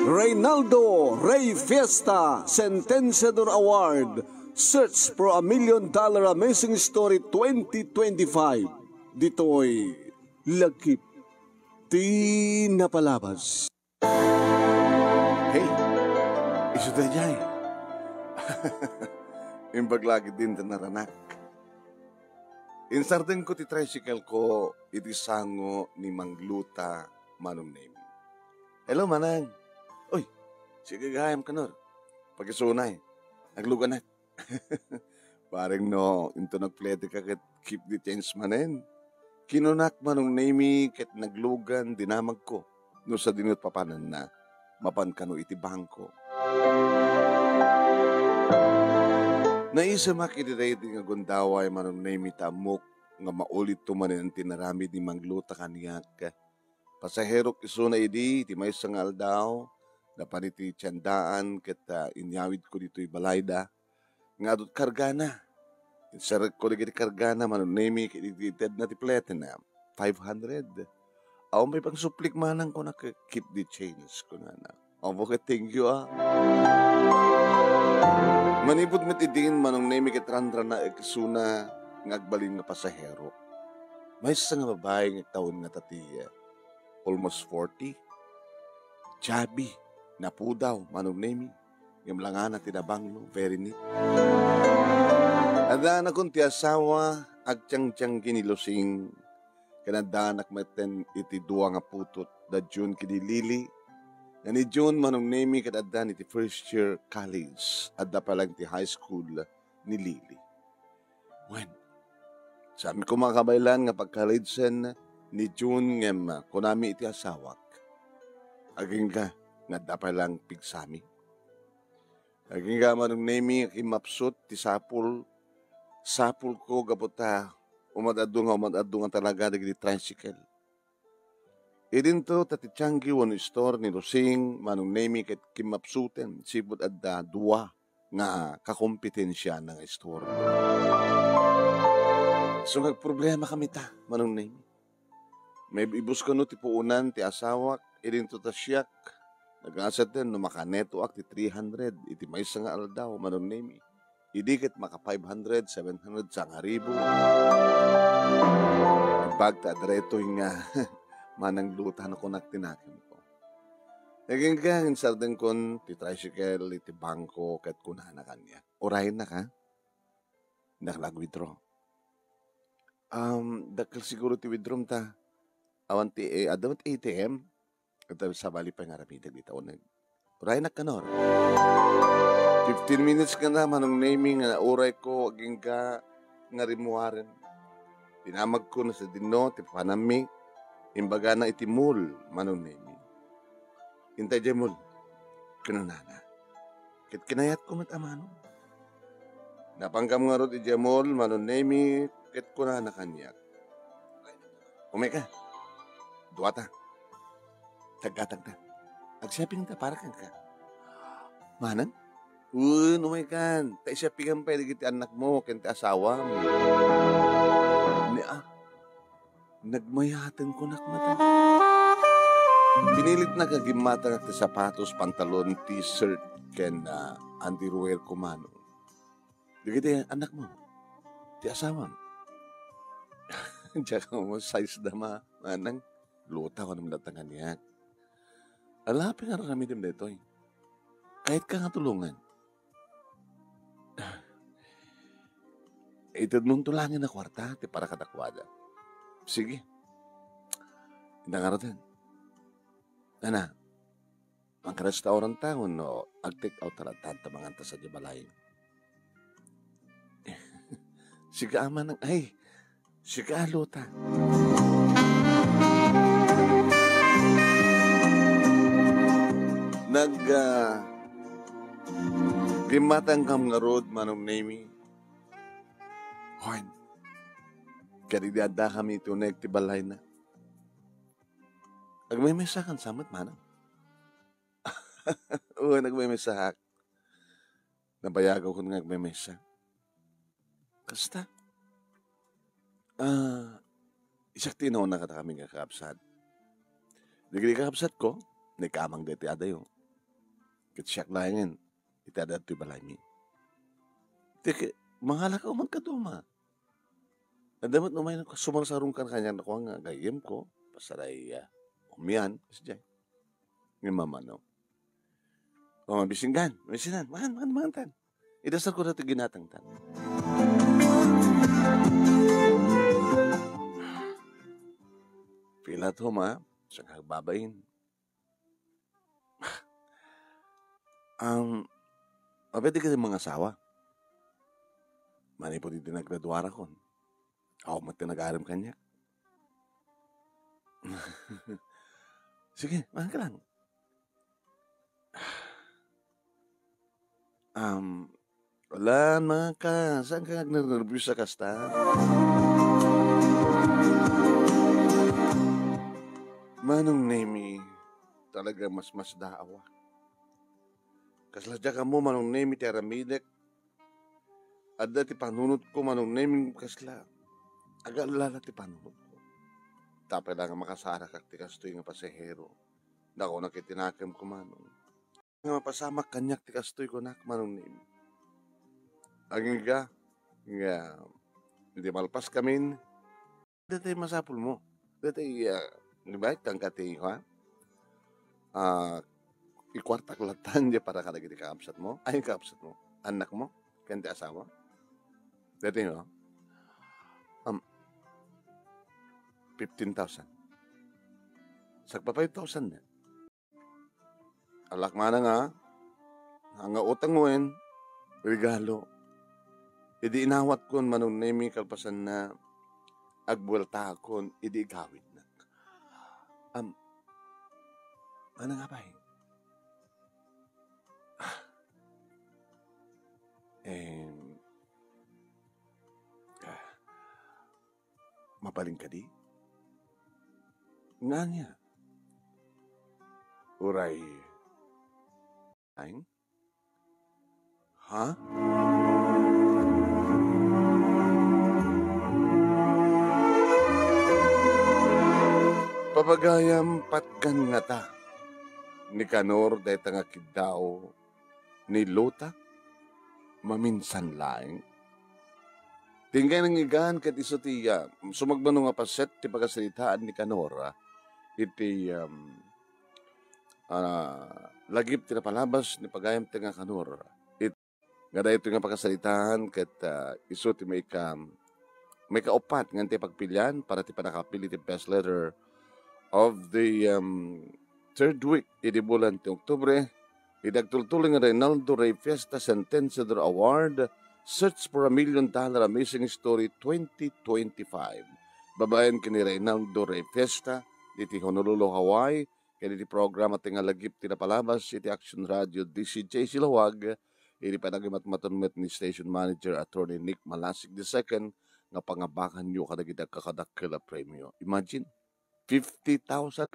Reynaldo Rey Fiesta Sentenciador Award Search for a $1 Million Amazing Story 2025. Dito'y Lagkip Di Napalabas. Hey, iso tayo dyan. Imbag lagi din naranak. Insartin ko ti tricycle ko iti sango ni Mangluta manong name. Hello manang. Uy, sige gayam ka nor. Pagkasunay, naglugan na. Parang no, into nagplete ka kat keep the change manen. Kinunak manong name kat naglugan dinamag ko. No sa dinot papanan na mapan kano iti bangko. Naisa makitirating nga gundaway manong name tamok nga maulit tumanin ang tinaramid ni Mangluta kaniyak. Pasaherok iso na idi, ti may sangal daw, dapan iti tiyandaan kat inyawid ko dito'y balayda. Nga do't kargana. Insarak ko rin kargana manong name kititid na ti plete na 500. Aw may pang suplik manang ko na keep the change ko na na. Aw bakit thank you Manipod matidin manong name kitrandra na eksuna ngagbalin nga pasahero. May isa nga babae nga taon nga tatiya. Almost 40. Chubby. Napudaw manong name. Yung langan na tinabang no. Very neat. Ada na kung ti asawa agtiyang-tiyang kinilosing kanadanak maten iti duwa nga putot da June kinilili. Na ni June manong name kadadan iti first year college at da palang ti high school ni Lily. When? Sami ko mga kabaylan nga pag-college ni June ngem kunami iti asawak. Aging ka nga da palang pigsami. Aging ka manong name kimapsot ti sapul ko gaputa umadadong nga talaga dagiti tricycle. Idin to tatitiyanggi wano store ni Rosing manong name ket kimapsuten sibut adda duwa nga kakompetensya ng store. So nagproblema kami ta manong name. May ibus ko no ti puunan ti asawak idin to tasyak. Nag-asat din no makaneto ak ti 300 iti may nga aldaw manong name. Idikit maka 500, 700 sa ngaribo. Pagta direto nga manang luta na ko nagtinakim ko. Naging kang insarden kon ti tricycle, iti bangko, kat kunahan na kanya. Orahin na ka? Naklag-withdraw. Dakal siguro ti withdraw ta. Awan ti adamot ATM. Kat sa bali pa nga rapidag dito. Orahin na ka nor. 15 minutes ka na manong naming na oray ko aging ka nga rimuaren. Tinamag ko na sa dino, ti panami. Imbaga na itimul, manong nemi. Intay jemul, kinunana. Kit kinayat ko matamano. Napanggam nga ro ti jemul, manong nemi, kit kunana kanyak. Umeka, duwata. Taggatag na. Agsiyaping ta, para kang ka. Manan? Umekan. Ta isyapigan pa yung anak mo, kenta asawa mo. Nagmayatan ko nakmata. Pinilit na kagimata ng sapatos, pantalon, t-shirt, ken underwear ko mano. Digiti anak mo, ti asawa mo. Diyan mo size dama, manang luta ko naman datangan niya. Alapin nga kami din dito eh. Kahit ka nga tulungan. Ito nung tulangin na kwarta, ti para katakwada. Sige. Indangaratin. Ana, magka-restaurant taon no, ag-take out talatan ta mga sa jabalay. Sige ama ng, ay, sige alota. Gimatang kam nga road manong name. Hoy. Kadidada kami tunay ti balay na. Nagmemisahan samot manang. Oo, nagmemisahak. Nabayagaw ko nga nagmemisa. Kasta. Isak tinaw na kata kami nga kaapsad. Di kakabsat ko, ni kamang deti adayo. Kitsyak laingin, iti ada ito'y balay mi. Tiki, mahala ka umang kaduma. Nadamat umay na sumarsarong kan kanyang nakuha nga, gayem ko, pasaray umiyan, kasi dyan. Ng mamanaw. O mabisinggan, mabisinan, makan. Idasal ko na ito ginatang tan. Pilat ho ma, siyang hagbabain. Mabedi ka mga asawa. Mani po dito naggraduara kon. Ako mati nag-aram kanya. Sige, mahan ka lang. Wala mga ka. Saan ka nag-nervous sa kasta? Manong nemi, talaga mas daawa. Kasladya ka mo, manong nemi, teramidek. Ada ti panunot ko, manong nemi, kasla. Agalala ti panunot ko. Tapay lang nga makasara kak ti kastoy nga pasahero. Dako nakitinakam ko manong. Nga mapasamak kanyak ti kastoy ko nak, manong nemi. Aging nga, hindi malpas kamin. Dati masapul mo. Dati, di ba, tangkati, ha? Ikwartak latan di para kalagi di kaapsat mo. Ay, kaapsat mo. Anak mo. Kanti asawa. Dati, no? 15,000. Sagpa 5,000 na. Alak mana nga. Nga utang mo yun. Regalo. Idi inawat kon manong nemi kalpasan na agbuelta kon idi gawit na. Ano nga ba mapaling ka di? Nga niya. Uray. Aing? Ha? Papagayam patkan nga ta. Ni Kanor dahi nga kidao ni Lota maminsan laing. Tingkay nang igan kat iso ti sumagbano nga paset ti pagkasalitaan ni Kanor iti lagip ti napalabas ni pagayam ti nga Kanor. Gada ito nga pagkasalitaan kat iso ti may kaupat nga ti pagpilian para ti panakapili ti best letter of the third week iti bulan ti Oktubre. Idagtultuling Reynaldo Rey Fiesta Sentenciador Award, Search for $1 Million Amazing Story 2025. Babayan kini Reynaldo Rey Fiesta, iti Honolulu, Hawaii, kini iti programa tingalagip tinapalabas, iti Action Radio DCJ Silawag, iti panagimat-matunmet ni Station Manager Attorney Nick Malasig II, nga pangabakan nyo kadagitag kakadakila premyo. Imagine, 50,000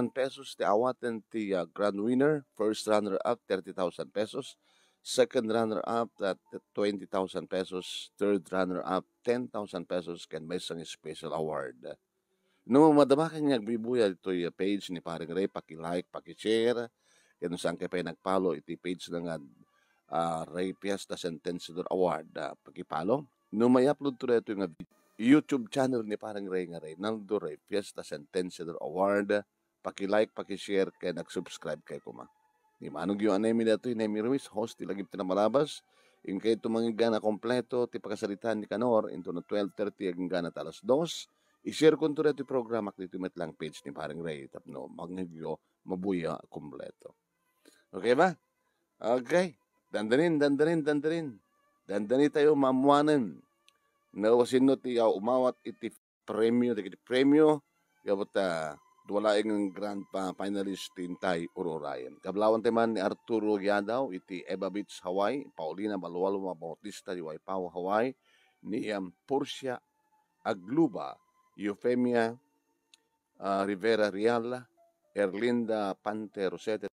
pesos ti awaten ti grand winner, first runner-up 30,000 pesos, second runner-up at 20,000 pesos, third runner-up 10,000 pesos, ken may isang special award. No madamakan nga agbibuya ito yung page ni Paring Ray, paki-like, paki-share, kaya saan kayo pa nagpalo, iti page na nga Ray Fiesta Sentenciador Award, paki-follow. No may upload to ito yung YouTube channel ni Parang Ray nga Reynaldo Rey Fiesta Sentenciador Award. Paki-like, paki-share, kaya nag-subscribe kayo kuma. Ni manong yung anemi na ito, Nemi Ruiz, host, tilagip ti na malabas. In kayo tumangin na kompleto, ti pagkasalitan ni Kanor, into na 12:30, aging gana talas 2. I-share ko ito ito program, dito met lang page ni Parang Ray, tapno, magngagyo, mabuya, kompleto. Okay ba? Okay. Dandanin. Dandanin tayo, mamuanan. Nawasin no ti umawat iti premyo, gabot wala yung grand finalist tintay Urorayan. Kablawan teman ni Arturo Giadaw iti Eva Beach, Hawaii, Paulina Balualo Bautista di Waipao, Hawaii, ni Portia Agluba, Eufemia Rivera Rial, Erlinda Pante Rosete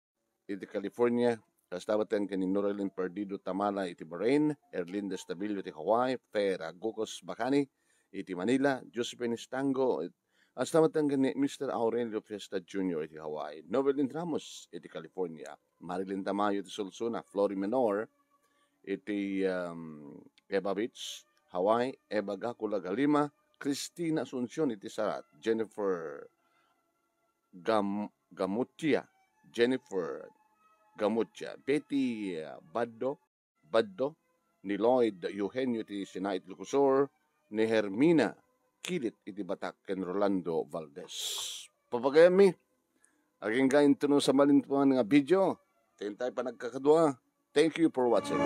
iti California, Kastawatan kani Norelin Perdido Tamala iti Bahrain, Erlinda Stabilio iti Hawaii, Fera Gocos Bacani iti Manila, Josephine Stango Hasta matanggan ni Mr. Aurelio Fiesta Jr. iti Hawaii, Novelin Ramos iti California, Marilyn Tamayo iti Sulsuna, Flory Menor iti Eva Beach, Hawaii, Eva Gacula Galima, Christina Asuncion iti Sarat, Jennifer Gamutia, Jennifer Gamutia, Betty Baddo, ni Lloyd Eugenio iti Sinait Lucusor, ni Hermina Kilit iti Batak ken Rolando Valdez. Papagayami, aging gain tuno sa malintuan nga video. Tayo pa nagkakadwa. Thank you for watching.